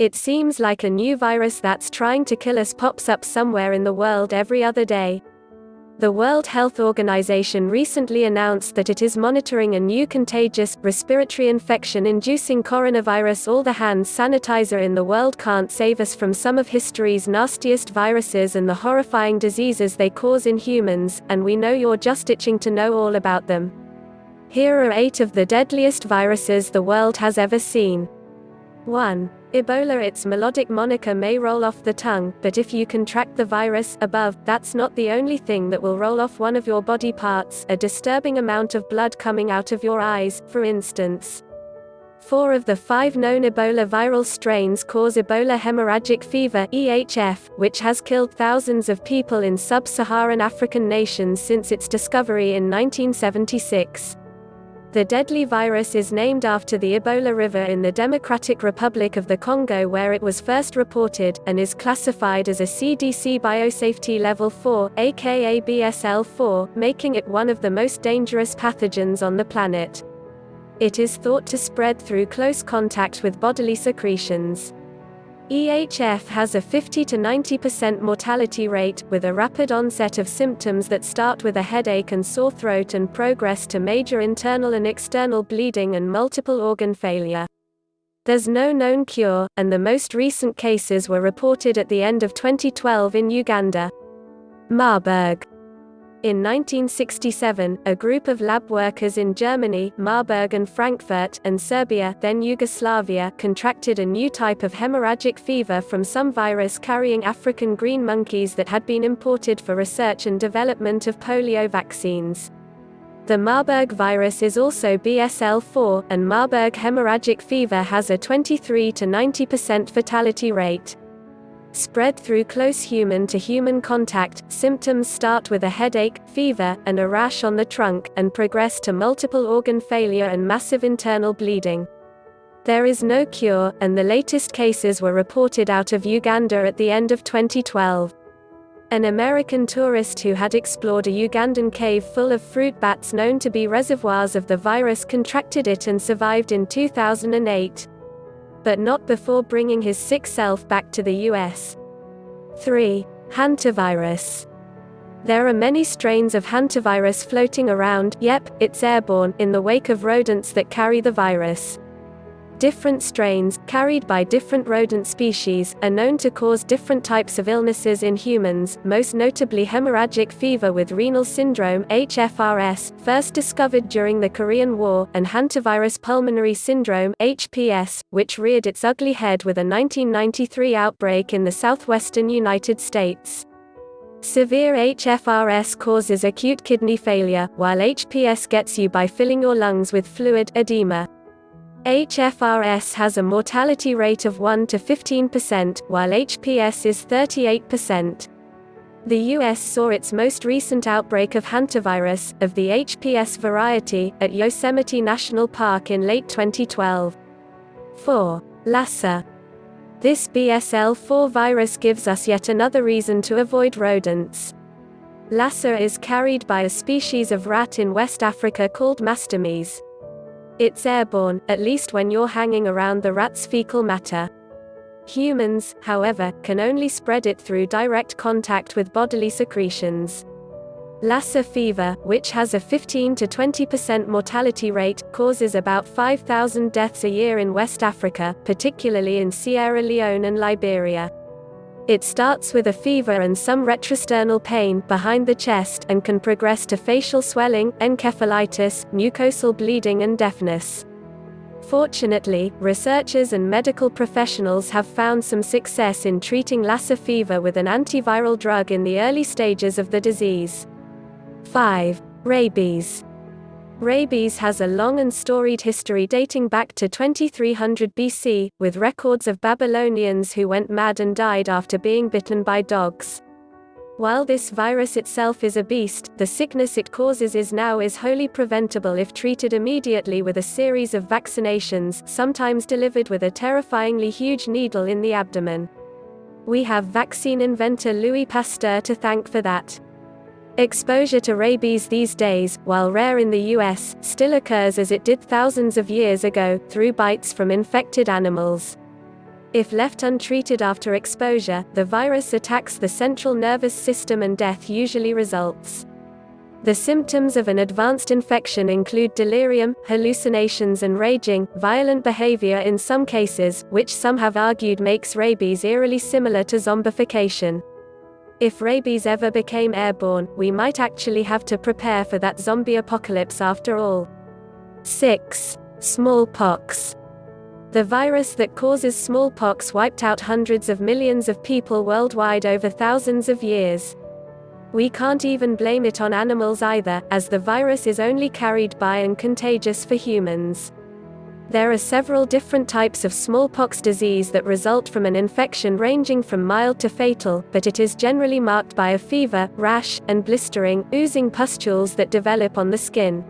It seems like a new virus that's trying to kill us pops up somewhere in the world every other day. The World Health Organization recently announced that it is monitoring a new contagious, respiratory infection-inducing coronavirus. All the hand sanitizer in the world can't save us from some of history's nastiest viruses and the horrifying diseases they cause in humans, and we know you're just itching to know all about them. Here are 8 of the deadliest viruses the world has ever seen. 1. Ebola. Its melodic moniker may roll off the tongue, but if you contract the virus above, that's not the only thing that will roll off one of your body parts, a disturbing amount of blood coming out of your eyes, for instance. 4 of the 5 known Ebola viral strains cause Ebola hemorrhagic fever (EHF), which has killed thousands of people in sub-Saharan African nations since its discovery in 1976. The deadly virus is named after the Ebola River in the Democratic Republic of the Congo, where it was first reported, and is classified as a CDC Biosafety Level 4, a.k.a. BSL-4, making it one of the most dangerous pathogens on the planet. It is thought to spread through close contact with bodily secretions. EHF has a 50 to 90% mortality rate, with a rapid onset of symptoms that start with a headache and sore throat and progress to major internal and external bleeding and multiple organ failure. There's no known cure, and the most recent cases were reported at the end of 2012 in Uganda. Marburg. In 1967, a group of lab workers in Germany, Marburg and Frankfurt, and Serbia, then Yugoslavia, contracted a new type of hemorrhagic fever from some virus-carrying African green monkeys that had been imported for research and development of polio vaccines. The Marburg virus is also BSL-4, and Marburg hemorrhagic fever has a 23 to 90% fatality rate. Spread through close human-to-human contact, symptoms start with a headache, fever, and a rash on the trunk, and progress to multiple organ failure and massive internal bleeding. There is no cure, and the latest cases were reported out of Uganda at the end of 2012. An American tourist who had explored a Ugandan cave full of fruit bats known to be reservoirs of the virus contracted it and survived in 2008. But not before bringing his sick self back to the US. 3. Hantavirus. There are many strains of hantavirus floating around, yep, it's airborne, in the wake of rodents that carry the virus. Different strains, carried by different rodent species, are known to cause different types of illnesses in humans, most notably hemorrhagic fever with renal syndrome (HFRS), first discovered during the Korean War, and hantavirus pulmonary syndrome (HPS), which reared its ugly head with a 1993 outbreak in the southwestern United States. Severe HFRS causes acute kidney failure, while HPS gets you by filling your lungs with fluid, edema. HFRS has a mortality rate of 1 to 15%, while HPS is 38%. The US saw its most recent outbreak of hantavirus, of the HPS variety, at Yosemite National Park in late 2012. 4. Lassa. This BSL-4 virus gives us yet another reason to avoid rodents. Lassa is carried by a species of rat in West Africa called mastomys. It's airborne, at least when you're hanging around the rat's fecal matter. Humans, however, can only spread it through direct contact with bodily secretions. Lassa fever, which has a 15 to 20% mortality rate, causes about 5,000 deaths a year in West Africa, particularly in Sierra Leone and Liberia. It starts with a fever and some retrosternal pain behind the chest, and can progress to facial swelling, encephalitis, mucosal bleeding and deafness. Fortunately, researchers and medical professionals have found some success in treating Lassa fever with an antiviral drug in the early stages of the disease. 5. Rabies. Rabies has a long and storied history dating back to 2300 BC, with records of Babylonians who went mad and died after being bitten by dogs. While this virus itself is a beast, the sickness it causes is wholly preventable if treated immediately with a series of vaccinations, sometimes delivered with a terrifyingly huge needle in the abdomen. We have vaccine inventor Louis Pasteur to thank for that. Exposure to rabies these days, while rare in the US, still occurs as it did thousands of years ago, through bites from infected animals. If left untreated after exposure, the virus attacks the central nervous system and death usually results. The symptoms of an advanced infection include delirium, hallucinations and raging, violent behavior in some cases, which some have argued makes rabies eerily similar to zombification. If rabies ever became airborne, we might actually have to prepare for that zombie apocalypse after all. 6. Smallpox. The virus that causes smallpox wiped out hundreds of millions of people worldwide over thousands of years. We can't even blame it on animals either, as the virus is only carried by and contagious for humans. There are several different types of smallpox disease that result from an infection ranging from mild to fatal, but it is generally marked by a fever, rash, and blistering, oozing pustules that develop on the skin.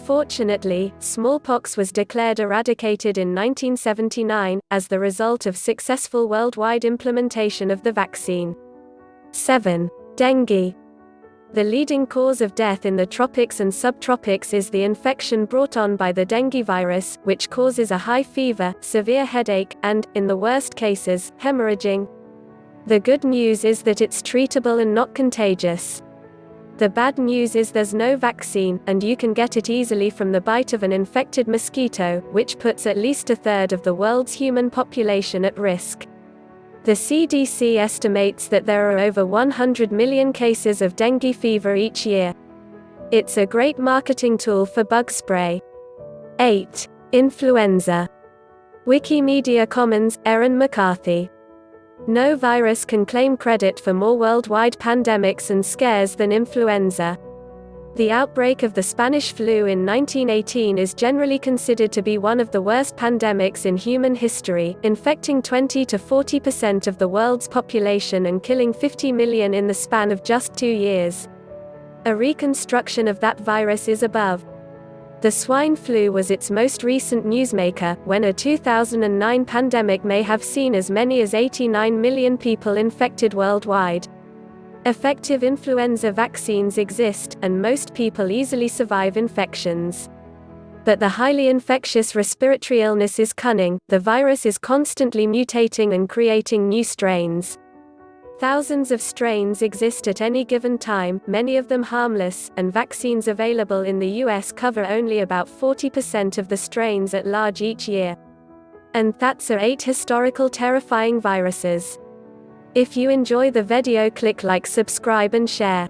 Fortunately, smallpox was declared eradicated in 1979, as the result of successful worldwide implementation of the vaccine. 7. Dengue. The leading cause of death in the tropics and subtropics is the infection brought on by the dengue virus, which causes a high fever, severe headache, and, in the worst cases, hemorrhaging. The good news is that it's treatable and not contagious. The bad news is there's no vaccine, and you can get it easily from the bite of an infected mosquito, which puts at least a third of the world's human population at risk. The CDC estimates that there are over 100 million cases of dengue fever each year. It's a great marketing tool for bug spray. 8. Influenza. Wikimedia Commons, Erin McCarthy. No virus can claim credit for more worldwide pandemics and scares than influenza. The outbreak of the Spanish flu in 1918 is generally considered to be one of the worst pandemics in human history, infecting 20 to 40% of the world's population and killing 50 million in the span of just 2 years. A reconstruction of that virus is above. The swine flu was its most recent newsmaker, when a 2009 pandemic may have seen as many as 89 million people infected worldwide. Effective influenza vaccines exist, and most people easily survive infections. But the highly infectious respiratory illness is cunning. The virus is constantly mutating and creating new strains. Thousands of strains exist at any given time, many of them harmless, and vaccines available in the US cover only about 40% of the strains at large each year. And that's are 8 historical terrifying viruses. If you enjoy the video, click like, subscribe and share.